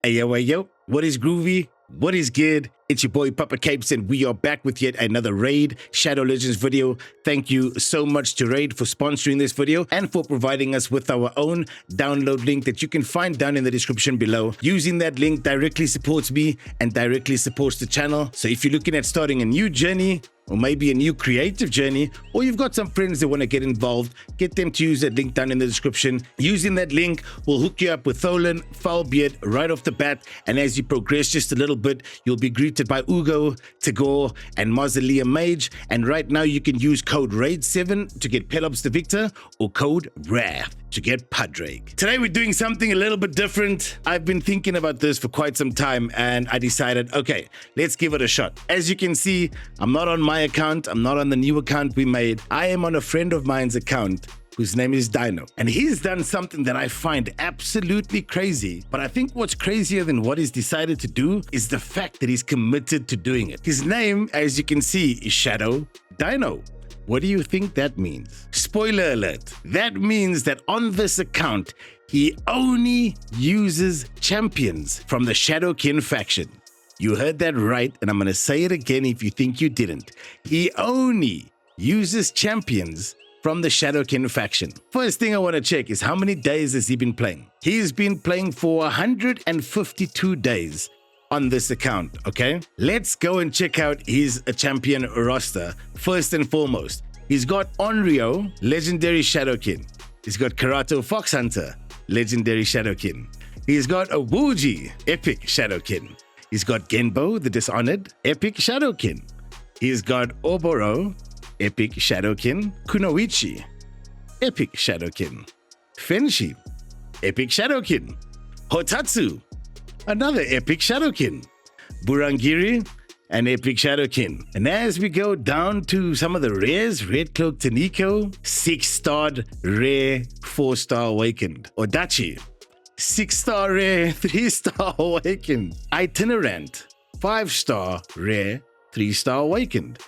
Hey yo, what is groovy? What is good? It's your boy Papa Capes and we are back with yet another Raid Shadow Legends video. Thank you so much to Raid for sponsoring this video and for providing us with our own download link that you can find down in the description below. Using that link directly supports me and directly supports the channel. So if you're looking at starting a new journey, or maybe a new creative journey, or you've got some friends that want to get involved, get them to use that link down in the description. Using that link will hook you up with Tholen, Foulbeard right off the bat, and as you progress just a little bit, you'll be greeted by Ugo, Tagore, and Mausoleum Mage, and right now you can use code RAID7 to get Pelops the Victor, or code WRATH to get Padraig. Today we're doing something a little bit different. I've been thinking about this for quite some time and I decided, okay, let's give it a shot. As you can see, I'm not on my account, I'm not on the new account we made. I am on a friend of mine's account whose name is Dino. And he's done something that I find absolutely crazy. But I think what's crazier than what he's decided to do is the fact that he's committed to doing it. His name, as you can see, is Shadow Dino. What do you think that means? Spoiler alert. That means that on this account, he only uses champions from the Shadowkin faction. You heard that right, and I'm going to say it again if you think you didn't. He only uses champions from the Shadowkin faction. First thing I want to check is how many days has he been playing? He's been playing for 152 days on this account, okay? Let's go and check out his champion roster. First and foremost, he's got Onryo, Legendary Shadowkin. He's got Karato Foxhunter, Legendary Shadowkin. He's got Awuji, Epic Shadowkin. He's got Genbo, the Dishonored, Epic Shadowkin. He's got Oboro, Epic Shadowkin. Kunoichi, Epic Shadowkin. Fenshi, Epic Shadowkin. Hotatsu, another Epic Shadowkin. Burangiri, an Epic Shadowkin. And as we go down to some of the rares, Red Cloak Taniko, 6-starred rare, 4-star awakened. Odachi, 6-star rare, 3-star awakened. Itinerant, 5-star rare, 3-star awakened.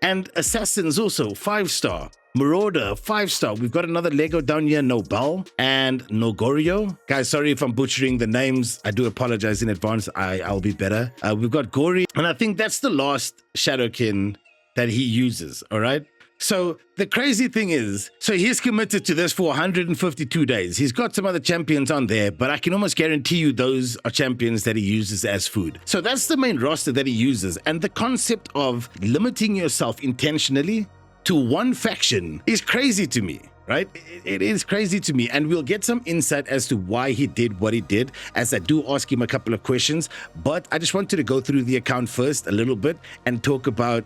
And Assassins also 5-star. Marauder, 5-star. We've got another Lego down here, Nobel and Nogorio. Guys, sorry if I'm butchering the names. I do apologize in advance. I'll be better. We've got Gori, and I think that's the last Shadowkin that he uses, all right? So the crazy thing is, so he's committed to this for 152 days. He's got some other champions on there, but I can almost guarantee you those are champions that he uses as food. So that's the main roster that he uses. And the concept of limiting yourself intentionally to one faction is crazy to me, right? It is crazy to me, and we'll get some insight as to why he did what he did, as I do ask him a couple of questions. But I just wanted to go through the account first a little bit and talk about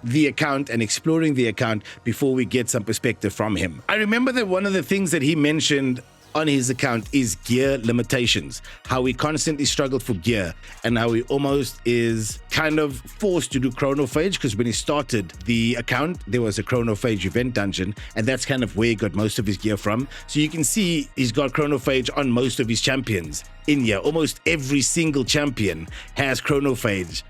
the account and exploring the account before we get some perspective from him. I remember that one of the things that he mentioned on his account is gear limitations, how he constantly struggled for gear and how he almost is kind of forced to do chronophage, because when he started the account, there was a chronophage event dungeon, and that's kind of where he got most of his gear from. So you can see he's got chronophage on most of his champions in here. Almost every single champion has chronophage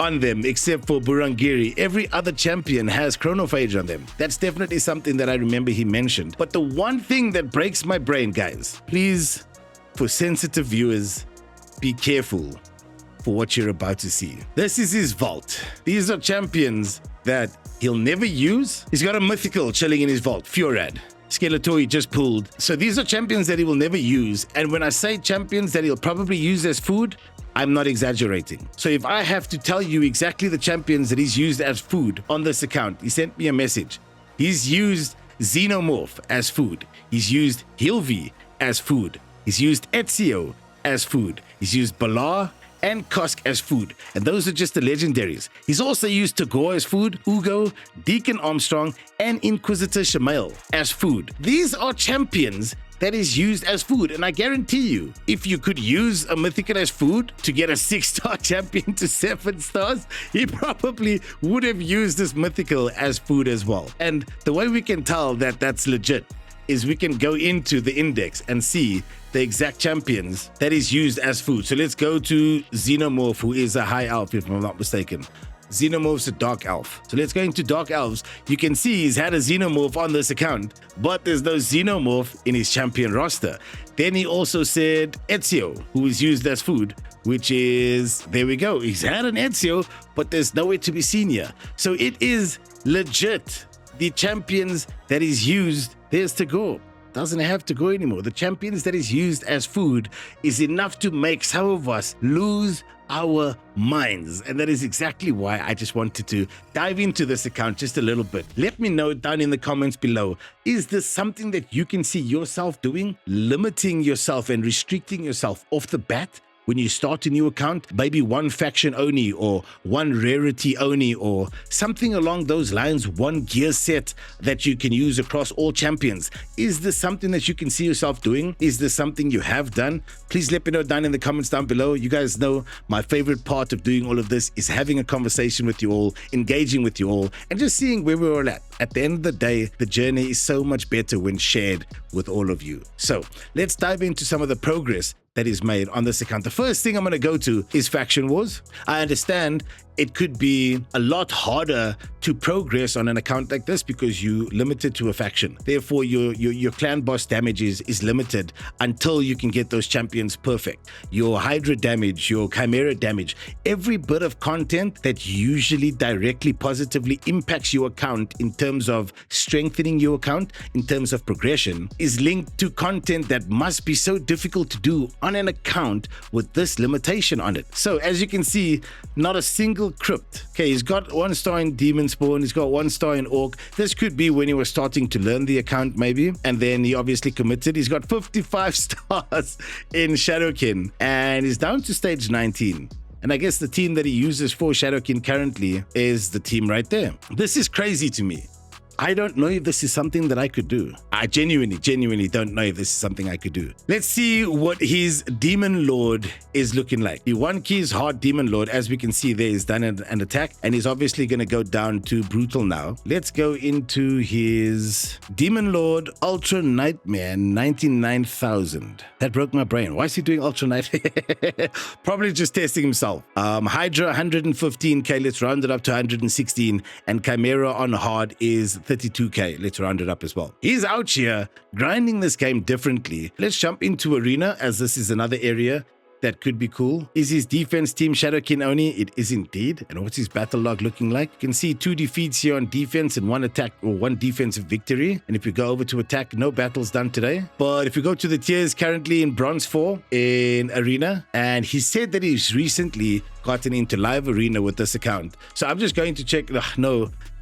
on them except for Burangiri. Every other champion has chronophage on them. That's definitely something that I remember he mentioned. But the one thing that breaks my brain, guys, please, for sensitive viewers, be careful for what you're about to see. This is his vault. These are champions that he'll never use. He's got a mythical chilling in his vault, Furad. Skeletor he just pulled. So these are champions that he will never use. And when I say champions that he'll probably use as food, I'm not exaggerating. So if I have to tell you exactly the champions that he's used as food on this account, he sent me a message. He's used Xenomorph as food. He's used Hilvi as food. He's used Ezio as food. He's used Balar and Kosk as food, and those are just the legendaries. He's also used Tagore as food, Ugo, Deacon Armstrong, and Inquisitor Shamail as food. These are champions that is used as food, and I guarantee you, if you could use a mythical as food to get a 6-star champion to 7 stars, he probably would have used this mythical as food as well. And the way we can tell that that's legit is we can go into the index and see the exact champions that is used as food. So let's go to Xenomorph, who is a high elf, if I'm not mistaken. xenomorphs to Dark Elf. So let's go into Dark Elves. You can see he's had a xenomorph on this account, but there's no xenomorph in his champion roster. Then he also said Ezio, who is used as food, which is, there we go. He's had an Ezio, but there's nowhere to be seen here. So it is legit. The champions that is used, there's to go. Doesn't have to go anymore. The champions that is used as food is enough to make some of us lose our minds. And that is exactly why I just wanted to dive into this account just a little bit. Let me know down in the comments below. Is this something that you can see yourself doing? Limiting yourself and restricting yourself off the bat? When you start a new account, maybe one faction only or one rarity only or something along those lines, one gear set that you can use across all champions. Is this something that you can see yourself doing? Is this something you have done? Please let me know down in the comments down below. You guys know my favorite part of doing all of this is having a conversation with you all, engaging with you all, and just seeing where we're all at. At the end of the day, the journey is so much better when shared with all of you. So let's dive into some of the progress that is made on this account. The first thing I'm going to go to is Faction Wars. I understand it could be a lot harder to progress on an account like this because you're limited to a faction. Therefore, your clan boss damage is limited until you can get those champions perfect. Your Hydra damage, your Chimera damage, every bit of content that usually directly positively impacts your account in terms of strengthening your account, in terms of progression, is linked to content that must be so difficult to do on an account with this limitation on it. So as you can see, not a single crypt. Okay, he's got 1 star in Demon Spawn, he's got 1 star in Orc. This could be when he was starting to learn the account maybe, and then he obviously committed. He's got 55 stars in Shadowkin, and he's down to stage 19. And I guess the team that he uses for Shadowkin currently is the team right there. This is crazy to me. I don't know if this is something that I could do. I genuinely don't know if this is something I could do. Let's see what his Demon Lord is looking like. The 1 key is Hard Demon Lord. As we can see there, he's done an attack and he's obviously going to go down to Brutal now. Let's go into his Demon Lord Ultra Nightmare 99,000. That broke my brain. Why is he doing Ultra Nightmare? Probably just testing himself. Hydra 115k. Let's round it up to 116. And Chimera on Hard is 32k. Let's round it up as well. He's out here grinding this game differently. Let's jump into Arena, as this is another area that could be cool. Is his defense team Shadowkin only? It is indeed. And what's his battle log looking like? You can see 2 defeats here on defense and 1 attack or 1 defensive victory. And if we go over to attack, no battles done today. But if we go to the tiers, currently in Bronze 4 in Arena, and he said that he's recently gotten into live arena with this account. So I'm just going to check.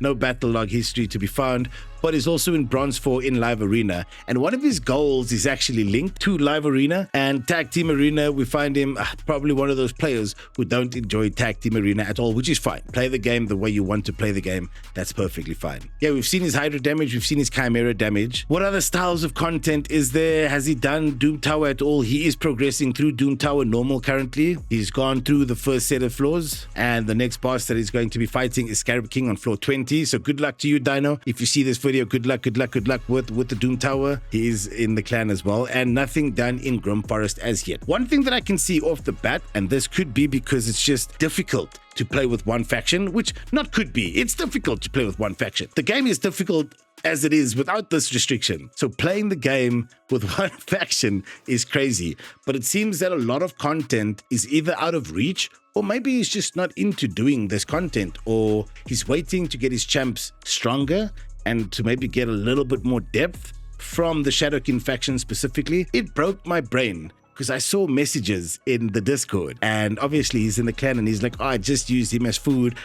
No battle log history to be found, but he's also in Bronze 4 in live arena. And one of his goals is actually linked to live arena and tag team arena. We find him probably one of those players who don't enjoy tag team arena at all, which is fine. Play the game the way you want to play the game. That's perfectly fine. Yeah, we've seen his Hydra damage. We've seen his Chimera damage. What other styles of content is there? Has he done Doom Tower at all? He is progressing through Doom Tower normal currently. He's gone through the first set of floors, and the next boss that he's going to be fighting is Scarab King on floor 20. So good luck to you, Dino. If you see this video, good luck with the Doom Tower. He is in the clan as well, and nothing done in Grim Forest as yet. One thing that I can see off the bat, and this could be because it's just difficult to play with one faction, which not could be. It's difficult to play with one faction. The game is difficult as it is without this restriction. So playing the game with one faction is crazy. But it seems that a lot of content is either out of reach, or maybe he's just not into doing this content, or he's waiting to get his champs stronger and to maybe get a little bit more depth from the Shadowkin faction specifically. It broke my brain because I saw messages in the Discord, and obviously he's in the clan and he's like, oh, I just used him as food.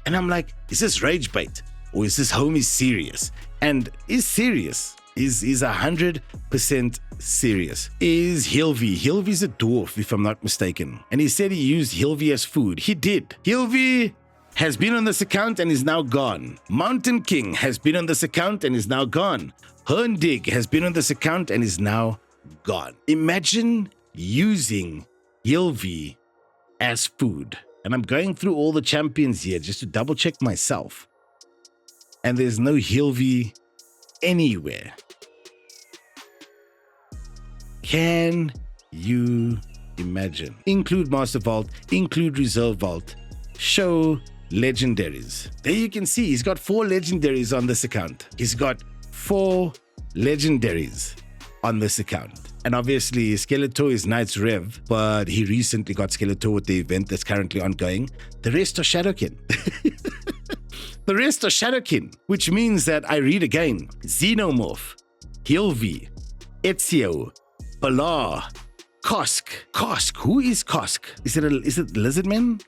And I'm like, is this rage bait? Or is this homie serious? And is serious. Is 100% serious. Is Hilvi. Hilvi's a dwarf, if I'm not mistaken. And he said he used Hilvi as food. He did. Hilvi has been on this account and is now gone. Mountain King has been on this account and is now gone. Herdig has been on this account and is now gone. Imagine using Hilvi as food. And I'm going through all the champions here just to double check myself. And there's no Hilvi anywhere. Can you imagine? Include Master Vault, include Reserve Vault show legendaries. There you can see he's got 4 legendaries on this account. He's got 4 legendaries on this account. And obviously Skeletor is Knight's Rev, but he recently got Skeletor with the event that's currently ongoing. The rest are Shadowkin. The rest are Shadowkin, which means that I read again. Xenomorph, Hilvi, Ezio, Balar, Kosk. Kosk, who is Kosk? Is it Lizardman?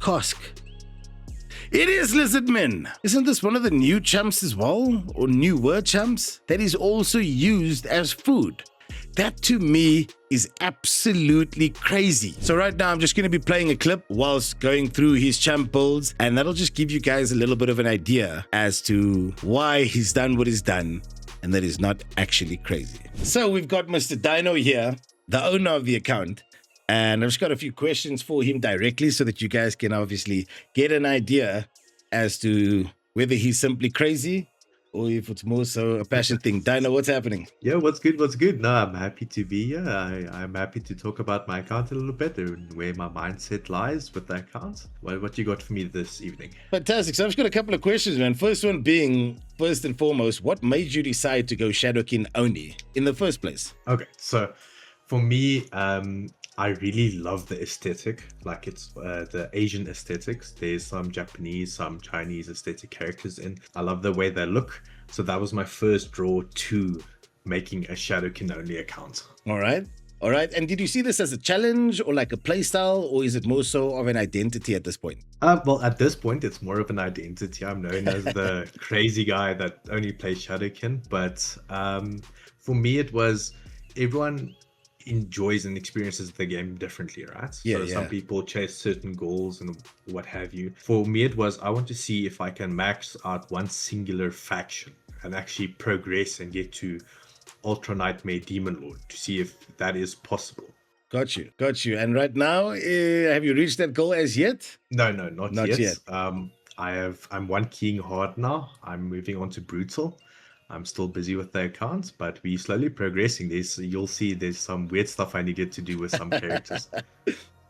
Kosk. It is Lizardman. Isn't this one of the new champs as well? Or newer champs? That is also used as food. That to me is absolutely crazy. So right now I'm just going to be playing a clip whilst going through his champ builds, and that'll just give you guys a little bit of an idea as to why he's done what he's done, and that is not actually crazy. So we've got Mr. Dino here, the owner of the account, and I've just got a few questions for him directly so that you guys can obviously get an idea as to whether he's simply crazy or if it's more so a passion thing. Dino, what's happening? Yeah, what's good? What's good? No, I'm happy to be here. I'm happy to talk about my account a little bit and where my mindset lies with the account. What you got for me this evening? Fantastic. So I've just got a couple of questions, man. First one being, first and foremost, what made you decide to go Shadowkin only in the first place? Okay, so for me, I really love the aesthetic, like it's the Asian aesthetics. There's some Japanese, some Chinese aesthetic characters in. I love the way they look. So that was my first draw to making a Shadowkin only account. All right. All right. And did you see this as a challenge or like a playstyle, or is it more so of an identity at this point? Well, at this point, it's more of an identity. I'm known as the crazy guy that only plays Shadowkin. But for me, it was everyone enjoys and experiences the game differently, right? Yeah, so some people chase certain goals and what have you. For me, it was I want to see if I can max out one singular faction and actually progress and get to Ultra Nightmare Demon Lord to see if that is possible. Got you. Got you. And right now, have you reached that goal as yet? No, not yet. I'm one keying hard now. I'm moving on to Brutal. I'm still busy with the accounts, but we're slowly progressing. You'll see there's some weird stuff I needed to do with some characters.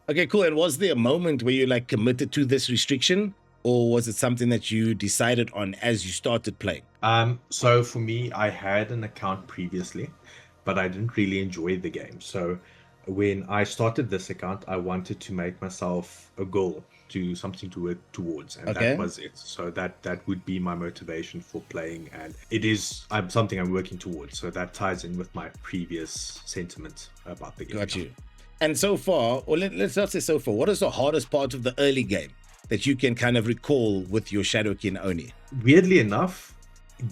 Okay, cool. And was there a moment where you like committed to this restriction, or was it something that you decided on as you started playing? So for me, I had an account previously, but I didn't really enjoy the game. So when I started this account, I wanted to make myself a goal, to something to work towards, and that was it. So that would be my motivation for playing, and it is something I'm working towards. So that ties in with my previous sentiment about the game. Got you. And so far, or let's not say so far, what is the hardest part of the early game that you can kind of recall with your Shadowkin only? Weirdly enough,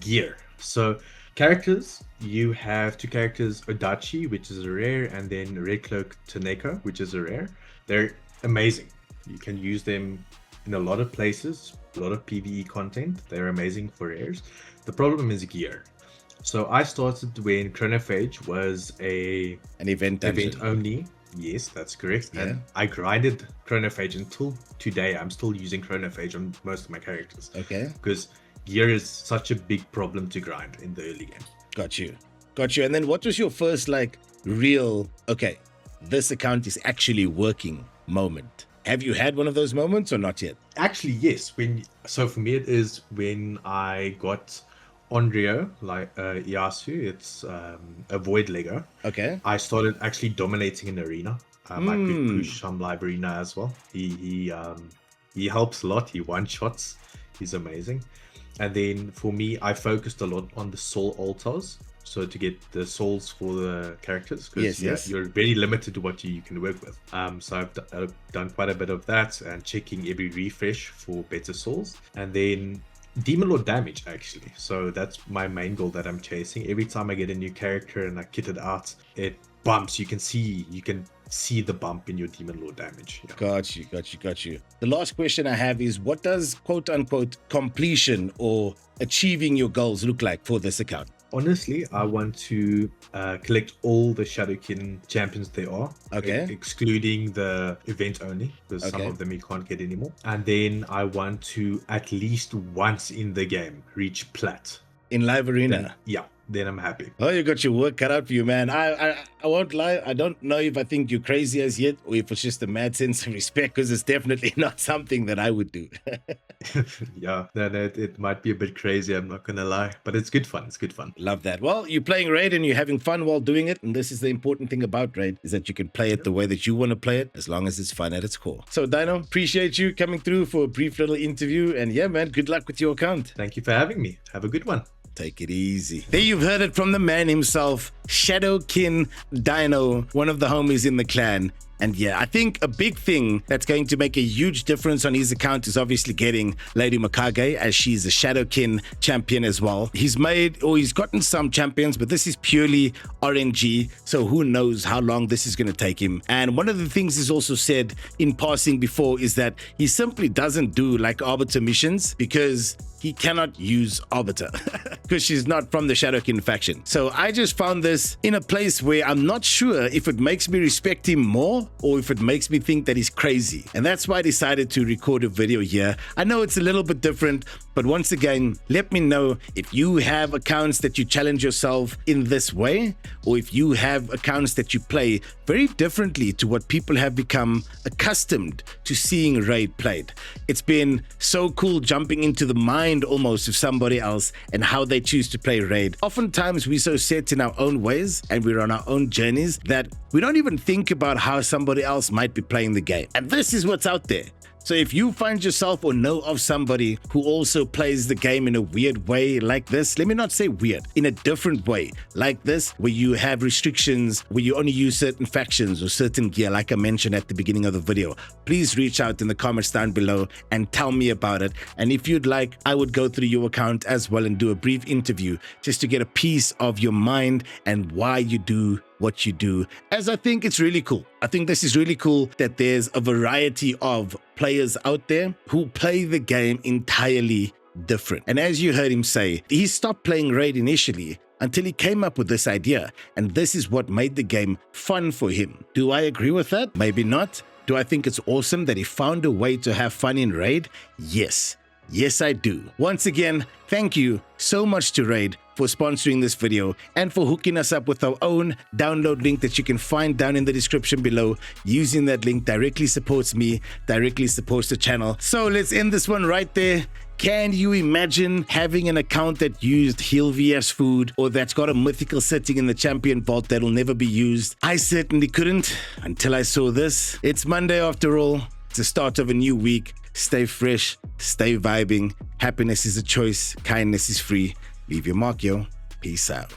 gear. So characters, you have 2 characters, Odachi, which is a rare, and then Red Cloak Taneko, which is a rare. They're amazing. You can use them in a lot of places, a lot of PvE content. They're amazing for rares. The problem is gear. So I started when Chronophage was an event only. Yes, that's correct. Yeah. And I grinded Chronophage until today. I'm still using Chronophage on most of my characters. Okay. Because gear is such a big problem to grind in the early game. Got you. Got you. And then what was your first like real, okay, this account is actually working moment? Have you had one of those moments or not yet? Actually, yes. So for me, it is when I got Onryo, like Yasu. It's a Void Lego. Okay. I started actually dominating an arena. I could push some live arena as well. He helps a lot. He one-shots. He's amazing. And then for me, I focused a lot on the soul altars. So to get the souls for the characters, because you're very limited to what you can work with. So I've done quite a bit of that and checking every refresh for better souls. And then Demon Lord damage, actually. So that's my main goal that I'm chasing. Every time I get a new character and I kit it out, it bumps. You can see the bump in your Demon Lord damage. Yeah. Got you. The last question I have is, what does quote unquote completion or achieving your goals look like for this account? Honestly, I want to collect all the Shadowkin champions there are, excluding the event only, because some of them you can't get anymore. And then I want to, at least once in the game, reach plat. In live arena? Yeah. then I'm happy. Oh, you got your work cut out for you, man. I won't lie. I don't know if I think you're crazy as yet, or if it's just a mad sense of respect, because it's definitely not something that I would do. Yeah, no, it might be a bit crazy, I'm not gonna lie, but it's good fun. It's good fun. Love that. Well, you're playing Raid and you're having fun while doing it, and this is the important thing about Raid, is that you can play it the way that you want to play it, as long as it's fun at its core. So, Dino, appreciate you coming through for a brief little interview, and yeah, man, good luck with your account. Thank you for having me. Have a good one. Take it easy. There you've heard it from the man himself, Shadowkin Dino, one of the homies in the clan. And yeah, I think a big thing that's going to make a huge difference on his account is obviously getting Lady Makage, as she's a Shadowkin champion as well. He's gotten some champions, but this is purely RNG, so who knows how long this is going to take him. And one of the things he's also said in passing before is that he simply doesn't do like Arbiter missions because he cannot use Arbiter because she's not from the Shadowkin faction. So I just found this in a place where I'm not sure if it makes me respect him more or if it makes me think that he's crazy. And that's why I decided to record a video here. I know it's a little bit different, but once again, let me know if you have accounts that you challenge yourself in this way, or if you have accounts that you play very differently to what people have become accustomed to seeing Raid played. It's been so cool jumping into the mind almost of somebody else and how they choose to play Raid. Oftentimes we're so set in our own ways and we're on our own journeys that we don't even think about how somebody else might be playing the game. And this is what's out there. So if you find yourself or know of somebody who also plays the game in a weird way like this, let me not say weird, in a different way like this, where you have restrictions, where you only use certain factions or certain gear, like I mentioned at the beginning of the video, please reach out in the comments down below and tell me about it. And if you'd like, I would go through your account as well and do a brief interview just to get a piece of your mind and why you do what you do, as I think it's really cool. I think this is really cool that there's a variety of players out there who play the game entirely different. And as you heard him say, he stopped playing Raid initially until he came up with this idea, and this is what made the game fun for him. Do I agree with that? Maybe not. Do I think it's awesome that he found a way to have fun in Raid? Yes. Yes, I do. Once again, thank you so much to Raid for sponsoring this video and for hooking us up with our own download link that you can find down in the description below. Using that link directly supports me, directly supports the channel. So let's end this one right there. Can you imagine having an account that used Hilvi as food, or that's got a mythical setting in the champion vault that'll never be used? I certainly couldn't until I saw this. It's Monday after all. It's the start of a new week. Stay fresh, stay vibing. Happiness is a choice. Kindness is free. Leave your mark, yo. Peace out.